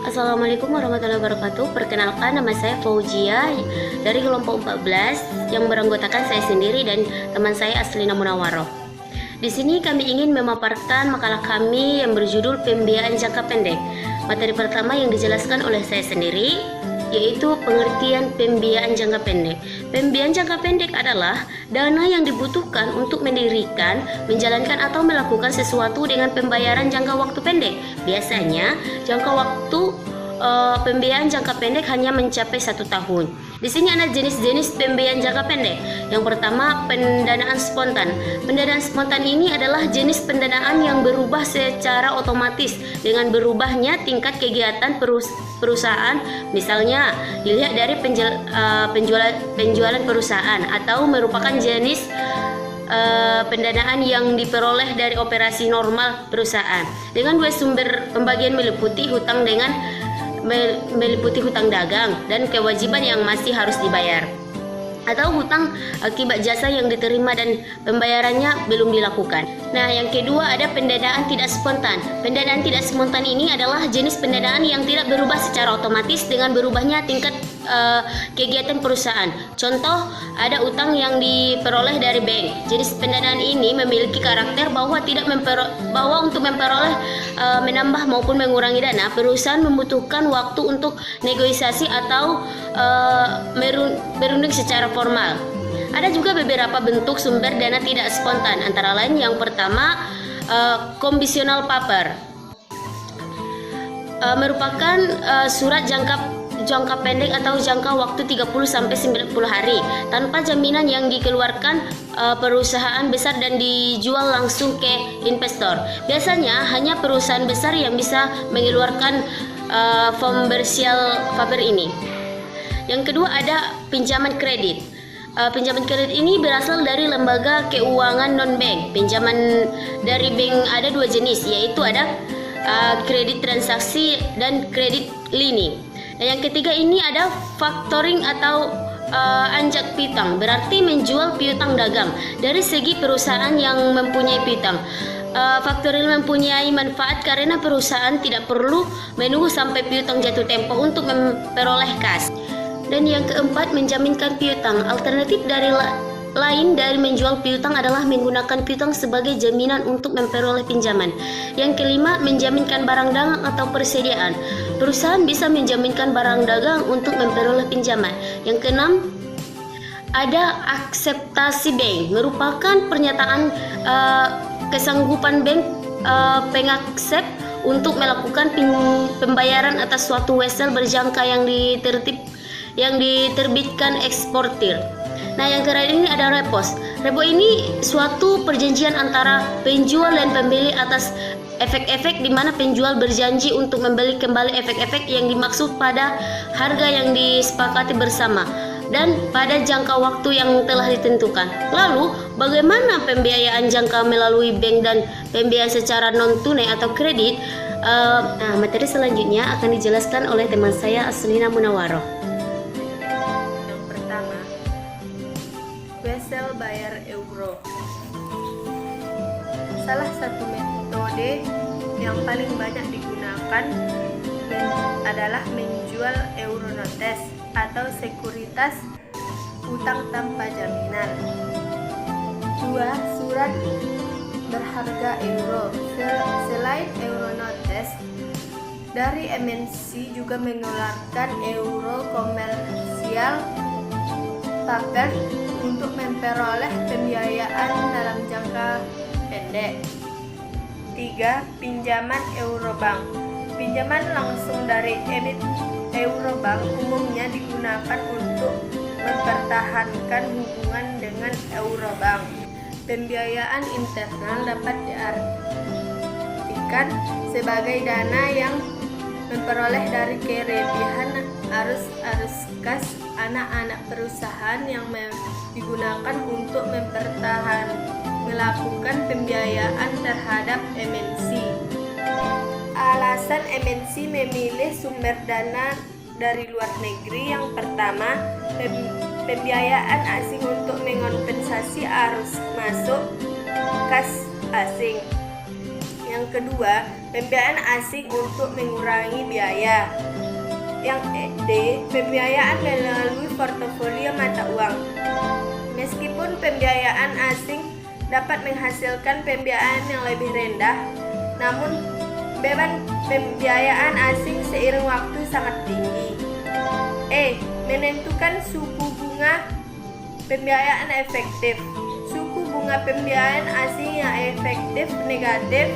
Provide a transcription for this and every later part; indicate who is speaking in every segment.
Speaker 1: Assalamualaikum warahmatullahi wabarakatuh. Perkenalkan, nama saya Fauzia dari kelompok 14 yang beranggotakan saya sendiri dan teman saya Aslina Munawaroh. Di sini kami ingin memaparkan makalah kami yang berjudul Pembiayaan Jangka Pendek. Materi pertama yang dijelaskan oleh saya sendiri yaitu pengertian pembiayaan jangka pendek. Pembiayaan jangka pendek adalah dana yang dibutuhkan untuk mendirikan, menjalankan atau melakukan sesuatu dengan pembayaran jangka waktu pendek. Biasanya jangka waktu pembiayaan jangka pendek hanya mencapai 1 tahun. Di sini ada jenis-jenis pembiayaan jangka pendek. Yang pertama, pendanaan spontan. Pendanaan spontan ini adalah jenis pendanaan yang berubah secara otomatis dengan berubahnya tingkat kegiatan perusahaan. Misalnya, dilihat dari penjualan perusahaan atau merupakan jenis pendanaan yang diperoleh dari operasi normal perusahaan. Dengan dua sumber pembagian meliputi hutang dagang dan kewajiban yang masih harus dibayar, atau hutang akibat jasa yang diterima dan pembayarannya belum dilakukan. Nah, yang kedua ada pendanaan tidak spontan. Pendanaan tidak spontan ini adalah jenis pendanaan yang tidak berubah secara otomatis dengan berubahnya tingkat kegiatan perusahaan. Contoh, ada utang yang diperoleh dari bank. Jenis pendanaan ini memiliki karakter bahwa untuk memperoleh menambah maupun mengurangi dana, perusahaan membutuhkan waktu untuk negosiasi atau berunding secara formal. Ada juga beberapa bentuk sumber dana tidak spontan, antara lain yang pertama conditional paper, merupakan surat jangka pendek atau jangka waktu 30-90 hari tanpa jaminan yang dikeluarkan perusahaan besar dan dijual langsung ke investor. Biasanya hanya perusahaan besar yang bisa mengeluarkan commercial paper ini. Yang kedua ada pinjaman kredit. Pinjaman kredit ini berasal dari lembaga keuangan non-bank. Pinjaman dari bank ada dua jenis, yaitu ada kredit transaksi dan kredit lini. Nah, yang ketiga ini ada factoring atau anjak piutang, berarti menjual piutang dagang. Dari segi perusahaan yang mempunyai piutang, factoring mempunyai manfaat karena perusahaan tidak perlu menunggu sampai piutang jatuh tempo untuk memperoleh kas. Dan yang keempat, menjaminkan piutang. Alternatif lain dari menjual piutang adalah menggunakan piutang sebagai jaminan untuk memperoleh pinjaman. Yang kelima, menjaminkan barang dagang atau persediaan. Perusahaan bisa menjaminkan barang dagang untuk memperoleh pinjaman. Yang keenam, ada akseptasi bank, merupakan pernyataan kesanggupan bank pengaksep untuk melakukan pembayaran atas suatu wesel berjangka yang diterbitkan eksportir. Nah, yang terakhir ini ada repos. Repo ini suatu perjanjian antara penjual dan pembeli atas efek-efek di mana penjual berjanji untuk membeli kembali efek-efek yang dimaksud pada harga yang disepakati bersama dan pada jangka waktu yang telah ditentukan. Lalu, bagaimana pembiayaan jangka melalui bank dan pembiayaan secara non-tunai atau kredit? Nah, materi selanjutnya akan dijelaskan oleh teman saya Aslina Munawaroh.
Speaker 2: Wesel bayar euro. Salah satu metode yang paling banyak digunakan adalah menjual euronotes atau sekuritas utang tanpa jaminan. 2. Surat berharga euro. Selain euronotes, dari MNC juga mengeluarkan euro komersial paper untuk memperoleh pembiayaan dalam jangka pendek. 3. Pinjaman Eurobank. Pinjaman langsung dari emit Eurobank umumnya digunakan untuk mempertahankan hubungan dengan Eurobank. Pembiayaan internal dapat diartikan sebagai dana yang memperoleh dari kelebihan arus kas anak-anak perusahaan yang digunakan untuk melakukan pembiayaan terhadap MNC. Alasan MNC memilih sumber dana dari luar negeri. Yang pertama, pembiayaan asing untuk mengompensasi arus masuk kas asing. Yang Yang kedua, pembiayaan asing untuk mengurangi biaya. Yang D, pembiayaan melalui portofolio mata uang. Meskipun pembiayaan asing dapat menghasilkan pembiayaan yang lebih rendah, namun beban pembiayaan asing seiring waktu sangat tinggi. E, menentukan suku bunga pembiayaan efektif. Suku bunga pembiayaan asing yang efektif negatif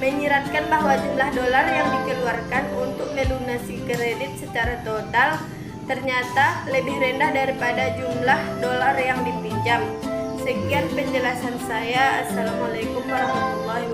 Speaker 2: menyiratkan bahwa jumlah dolar yang dikeluarkan untuk melunasi kredit secara total ternyata lebih rendah daripada jumlah dolar yang dipinjam. Sekian penjelasan saya. Assalamualaikum warahmatullahi wabarakatuh.